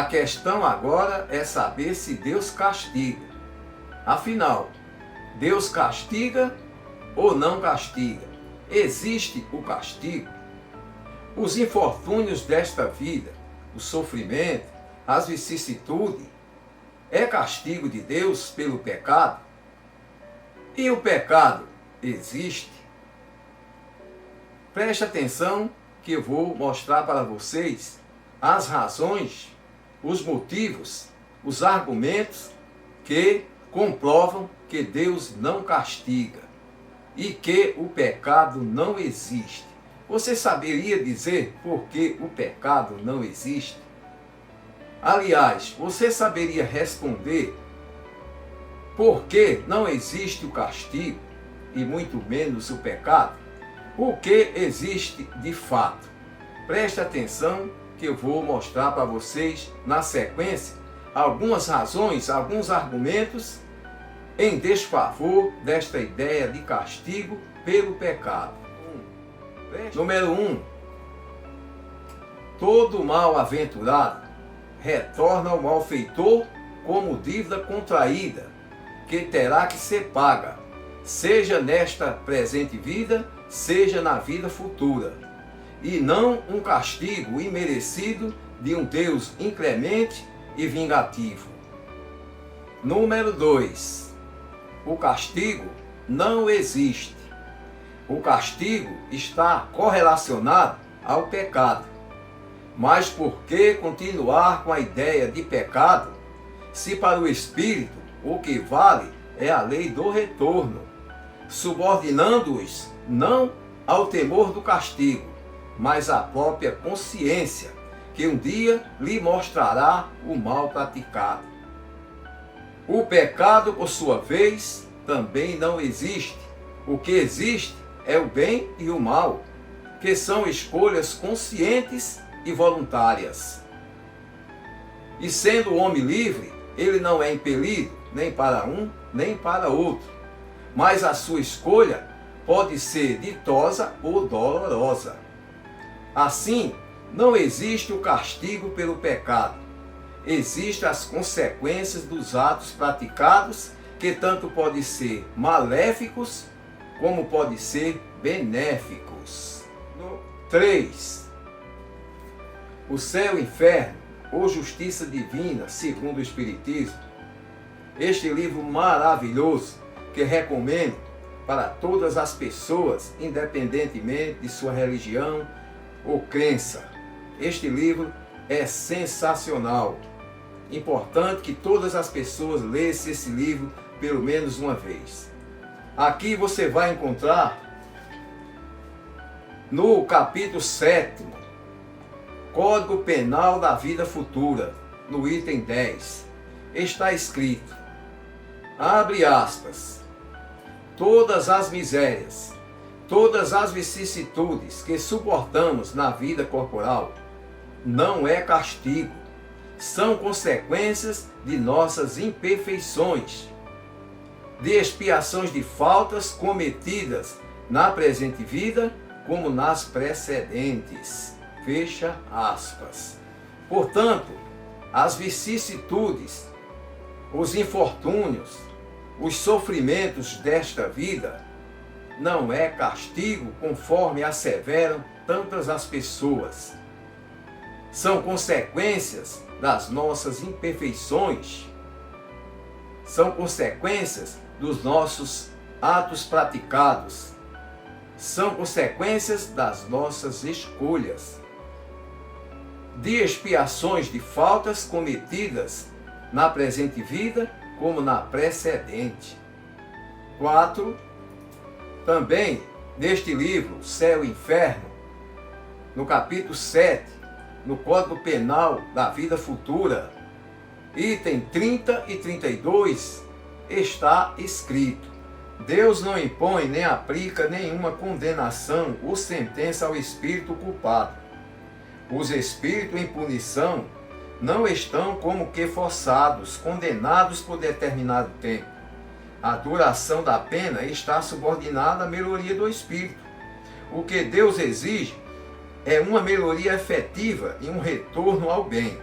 questão agora é saber se Deus castiga. Afinal, Deus castiga ou não castiga? Existe o castigo? Os infortúnios desta vida, o sofrimento, as vicissitudes, é castigo de Deus pelo pecado? E o pecado existe? Preste atenção que eu vou mostrar para vocês as razões, os motivos, os argumentos que comprovam que Deus não castiga e que o pecado não existe. Você saberia dizer por que o pecado não existe? Aliás, você saberia responder por que não existe o castigo e muito menos o pecado? O que existe de fato? Preste atenção que eu vou mostrar para vocês na sequência algumas razões, alguns argumentos em desfavor desta ideia de castigo pelo pecado. Número 1. Todo mal-aventurado retorna ao malfeitor como dívida contraída, que terá que ser paga, seja nesta presente vida, seja na vida futura, e não um castigo imerecido de um Deus inclemente e vingativo. Número 2. O castigo não existe. O castigo está correlacionado ao pecado. Mas por que continuar com a ideia de pecado, se para o Espírito o que vale é a lei do retorno, subordinando-os não ao temor do castigo, mas à própria consciência, que um dia lhe mostrará o mal praticado. O pecado, por sua vez, também não existe. O que existe é o bem e o mal, que são escolhas conscientes e voluntárias. E sendo o homem livre, ele não é impelido nem para um, nem para outro. Mas a sua escolha pode ser ditosa ou dolorosa. Assim, não existe o castigo pelo pecado. Existem as consequências dos atos praticados, que tanto podem ser maléficos, como podem ser benéficos. 3. O céu e o inferno, ou justiça divina, segundo o Espiritismo. Este livro maravilhoso, que recomendo para todas as pessoas, independentemente de sua religião ou crença. Este livro é sensacional. Importante que todas as pessoas lessem esse livro pelo menos uma vez. Aqui você vai encontrar no capítulo 7, Código Penal da Vida Futura, no item 10, está escrito, abre aspas, todas as misérias, todas as vicissitudes que suportamos na vida corporal não é castigo, são consequências de nossas imperfeições, de expiações de faltas cometidas na presente vida como nas precedentes. Fecha aspas. Portanto, as vicissitudes, os infortúnios, os sofrimentos desta vida não é castigo conforme asseveram tantas as pessoas. São consequências das nossas imperfeições, são consequências dos nossos atos praticados, são consequências das nossas escolhas, de expiações de faltas cometidas na presente vida como na precedente. 4. Também neste livro, Céu e Inferno, no capítulo 7, no Código Penal da Vida Futura, item 30 e 32, está escrito: Deus não impõe nem aplica nenhuma condenação ou sentença ao espírito culpado. Os espíritos em punição não estão como que forçados, condenados por determinado tempo. A duração da pena está subordinada à melhoria do espírito. O que Deus exige é uma melhoria efetiva e um retorno ao bem.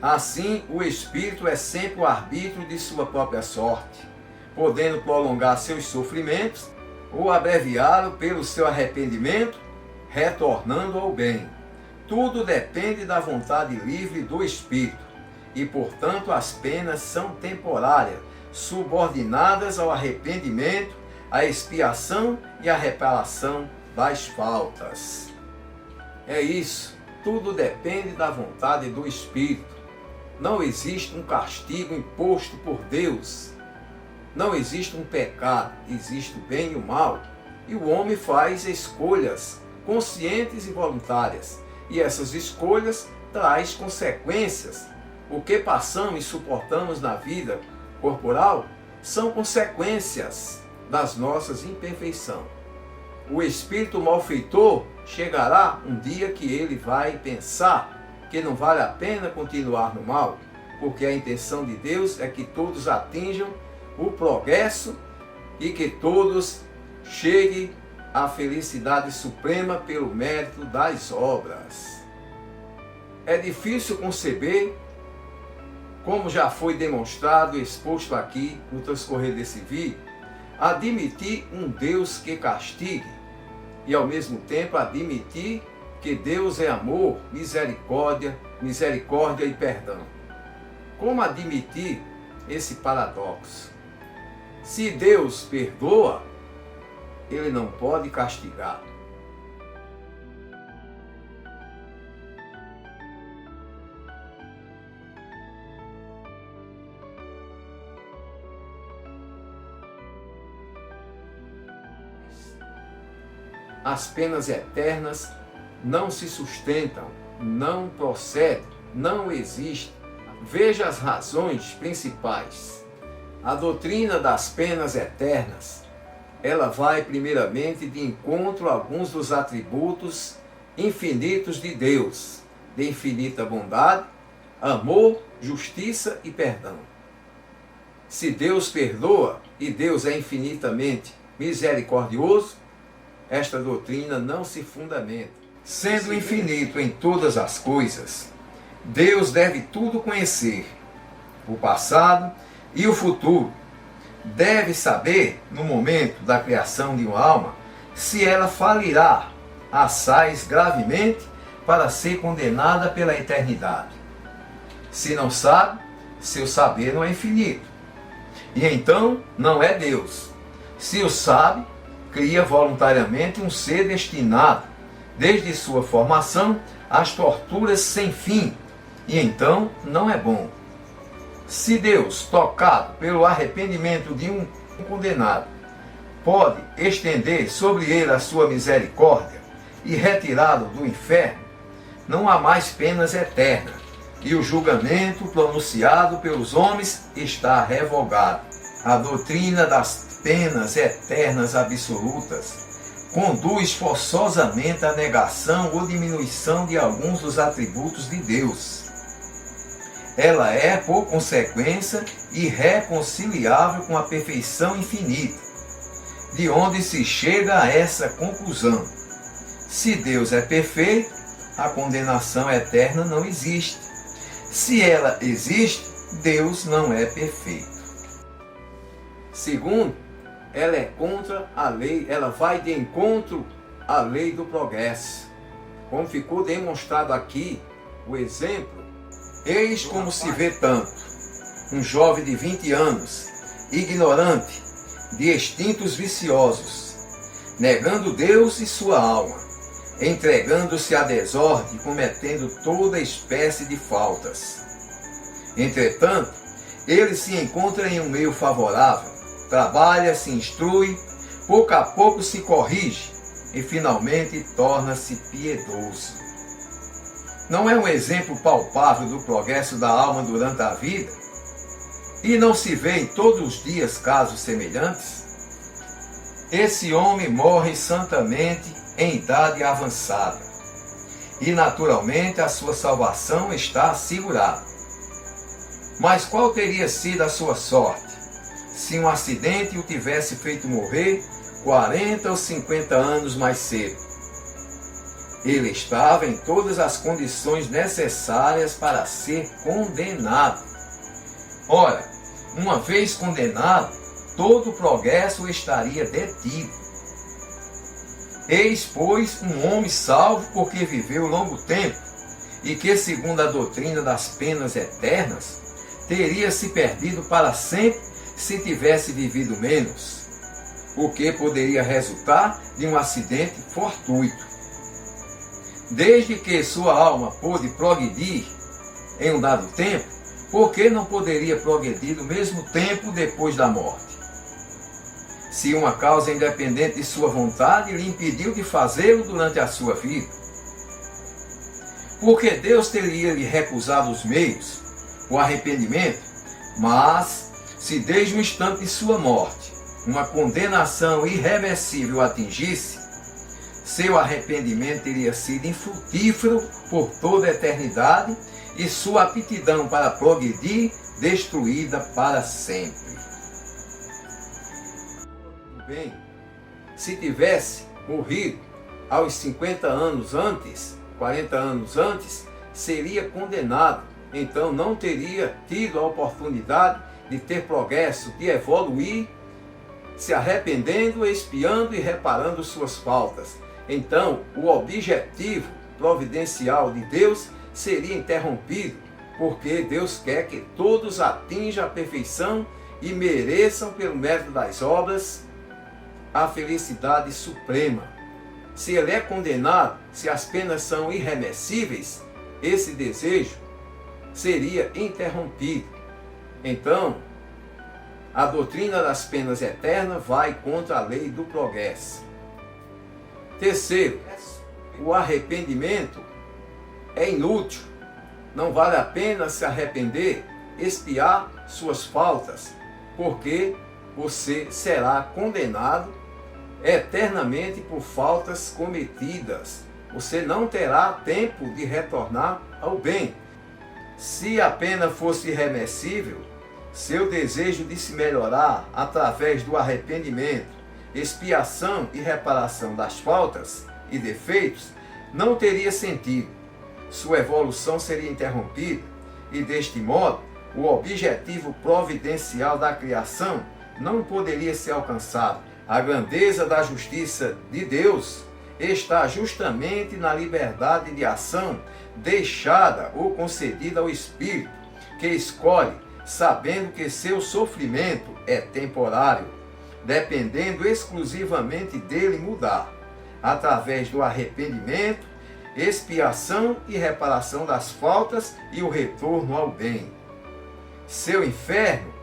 Assim, o espírito é sempre o arbítrio de sua própria sorte, podendo prolongar seus sofrimentos ou abreviá-lo pelo seu arrependimento, retornando ao bem. Tudo depende da vontade livre do espírito, e, portanto, as penas são temporárias, subordinadas ao arrependimento, à expiação e à reparação das faltas. É isso, tudo depende da vontade do espírito. Não existe um castigo imposto por Deus. Não existe um pecado, existe o bem e o mal. E o homem faz escolhas conscientes e voluntárias. E essas escolhas trazem consequências. O que passamos e suportamos na vida corporal são consequências das nossas imperfeições. O espírito malfeitor chegará um dia que ele vai pensar que não vale a pena continuar no mal, porque a intenção de Deus é que todos atinjam o progresso e que todos cheguem à felicidade suprema pelo mérito das obras. É difícil conceber, como já foi demonstrado e exposto aqui no transcorrer desse vídeo, admitir um Deus que castigue e ao mesmo tempo admitir que Deus é amor, misericórdia e perdão. Como admitir esse paradoxo? Se Deus perdoa, Ele não pode castigar. As penas eternas não se sustentam, não procedem, não existem. Veja as razões principais. A doutrina das penas eternas, ela vai primeiramente de encontro a alguns dos atributos infinitos de Deus, de infinita bondade, amor, justiça e perdão. Se Deus perdoa e Deus é infinitamente misericordioso, esta doutrina não se fundamenta. Sendo infinito em todas as coisas, Deus deve tudo conhecer, o passado e o futuro. Deve saber, no momento da criação de uma alma, se ela falirá, assaz gravemente, para ser condenada pela eternidade. Se não sabe, seu saber não é infinito. E então não é Deus. Se o sabe, cria voluntariamente um ser destinado, desde sua formação, às torturas sem fim, e então não é bom. Se Deus, tocado pelo arrependimento de um condenado, pode estender sobre ele a sua misericórdia e retirá-lo do inferno, não há mais penas eternas, e o julgamento pronunciado pelos homens está revogado. A doutrina das penas eternas absolutas conduz forçosamente à negação ou diminuição de alguns dos atributos de Deus. Ela é, por consequência, irreconciliável com a perfeição infinita, de onde se chega a essa conclusão. Se Deus é perfeito, a condenação eterna não existe. Se ela existe, Deus não é perfeito. Segundo, ela é contra a lei, ela vai de encontro à lei do progresso. Como ficou demonstrado aqui, o exemplo, eis como se vê tanto um jovem de 20 anos, ignorante, de instintos viciosos, negando Deus e sua alma, entregando-se à desordem, cometendo toda espécie de faltas. Entretanto, ele se encontra em um meio favorável, trabalha, se instrui, pouco a pouco se corrige e finalmente torna-se piedoso. Não é um exemplo palpável do progresso da alma durante a vida? E não se vê em todos os dias casos semelhantes? Esse homem morre santamente em idade avançada e naturalmente a sua salvação está assegurada. Mas qual teria sido a sua sorte se um acidente o tivesse feito morrer 40 ou 50 anos mais cedo? Ele estava em todas as condições necessárias para ser condenado. Ora, uma vez condenado, todo o progresso estaria detido. Eis, pois, um homem salvo porque viveu longo tempo, e que, segundo a doutrina das penas eternas, teria se perdido para sempre se tivesse vivido menos, o que poderia resultar de um acidente fortuito. Desde que sua alma pôde progredir em um dado tempo, por que não poderia progredir no mesmo tempo depois da morte? Se uma causa independente de sua vontade lhe impediu de fazê-lo durante a sua vida. Porque Deus teria lhe recusado os meios, o arrependimento, mas se desde o instante de sua morte uma condenação irreversível atingisse, seu arrependimento teria sido infrutífero por toda a eternidade e sua aptidão para progredir destruída para sempre. Bem, se tivesse morrido aos 50 anos antes, 40 anos antes, seria condenado. Então não teria tido a oportunidade de ter progresso, de evoluir, se arrependendo, expiando e reparando suas faltas. Então o objetivo providencial de Deus seria interrompido, porque Deus quer que todos atinjam a perfeição e mereçam, pelo mérito das obras, a felicidade suprema. Se ele é condenado, se as penas são irreversíveis, esse desejo seria interrompido. Então, a doutrina das penas eternas vai contra a lei do progresso. Terceiro, o arrependimento é inútil. Não vale a pena se arrepender, expiar suas faltas, porque você será condenado eternamente por faltas cometidas. Você não terá tempo de retornar ao bem. Se a pena fosse irreversível, seu desejo de se melhorar através do arrependimento, expiação e reparação das faltas e defeitos não teria sentido. Sua evolução seria interrompida e, deste modo, o objetivo providencial da criação não poderia ser alcançado. A grandeza da justiça de Deus está justamente na liberdade de ação deixada ou concedida ao Espírito, que escolhe, sabendo que seu sofrimento é temporário, dependendo exclusivamente dele mudar, através do arrependimento, expiação e reparação das faltas e o retorno ao bem. Seu inferno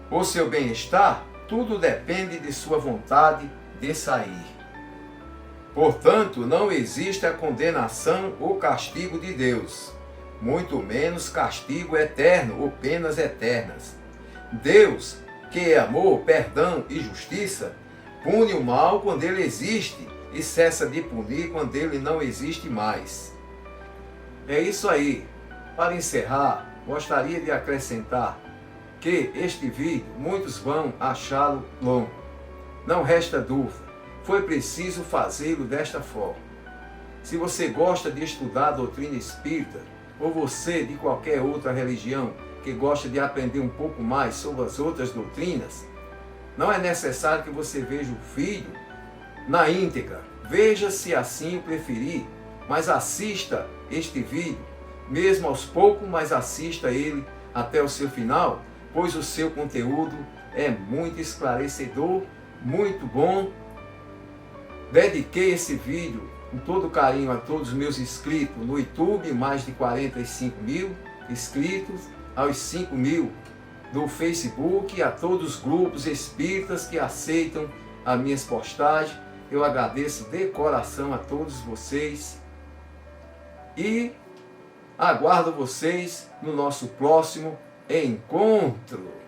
ou seu bem-estar, tudo depende de sua vontade de sair. Portanto, não existe a condenação ou castigo de Deus, muito menos castigo eterno ou penas eternas. Deus, que é amor, perdão e justiça, pune o mal quando ele existe e cessa de punir quando ele não existe mais. É isso aí. Para encerrar, gostaria de acrescentar que este vídeo muitos vão achá-lo longo. Não resta dúvida, foi preciso fazê-lo desta forma. Se você gosta de estudar a doutrina espírita, ou você de qualquer outra religião que gosta de aprender um pouco mais sobre as outras doutrinas, não é necessário que você veja o vídeo na íntegra. Veja se assim o preferir, mas assista este vídeo, mesmo aos poucos, mas assista ele até o seu final, pois o seu conteúdo é muito esclarecedor, muito bom. Dediquei esse vídeo com todo carinho a todos os meus inscritos no YouTube, mais de 45 mil inscritos, aos 5 mil no Facebook, a todos os grupos espíritas que aceitam as minhas postagens. Eu agradeço de coração a todos vocês e aguardo vocês no nosso próximo encontro.